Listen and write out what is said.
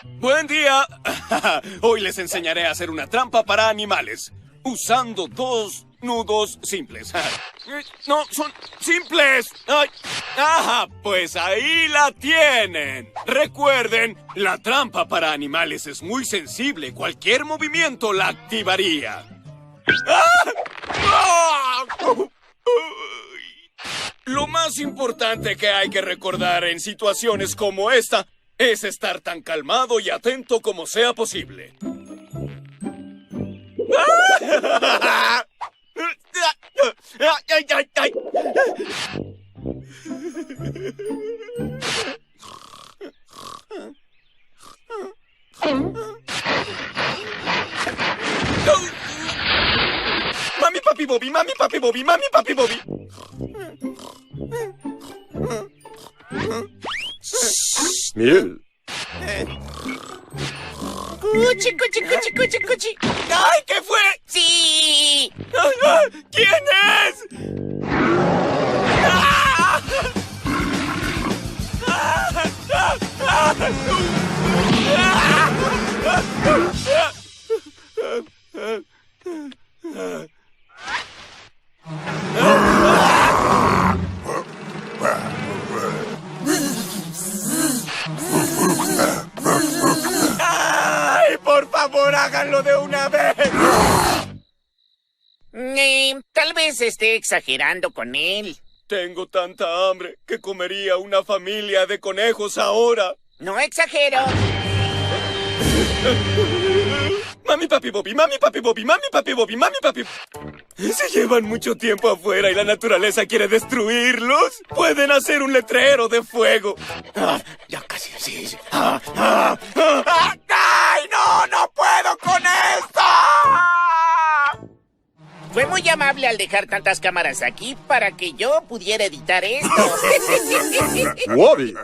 Buen día. Hoy les enseñaré a hacer una trampa para animales, usando 2 nudos simples. No, son simples. Ay. Ajá, pues ahí la tienen. Recuerden, la trampa para animales es muy sensible. Cualquier movimiento la activaría. Lo más importante que hay que recordar en situaciones como esta es estar tan calmado y atento como sea posible. Mami, papi, Bobby, mami, papi, Bobby, mami, papi, Bobby. Miel. Cuchi, cuchi, cuchi, cuchi, cuchi. ¡Ay, qué fue! ¡Sí! ¿Quién es? ¡Ay, por favor, háganlo de una vez! Tal vez esté exagerando con él. Tengo tanta hambre que comería una familia de conejos ahora. No exagero. Mami, papi, Bobby, mami, papi, Bobby, mami, papi, Bobby, mami, papi. Se llevan mucho tiempo afuera y la naturaleza quiere destruirlos. Pueden hacer un letrero de fuego. Ya casi, sí. ¡Ay, no! ¡No puedo con esto! Fue muy amable al dejar tantas cámaras aquí para que yo pudiera editar esto. Wobbit.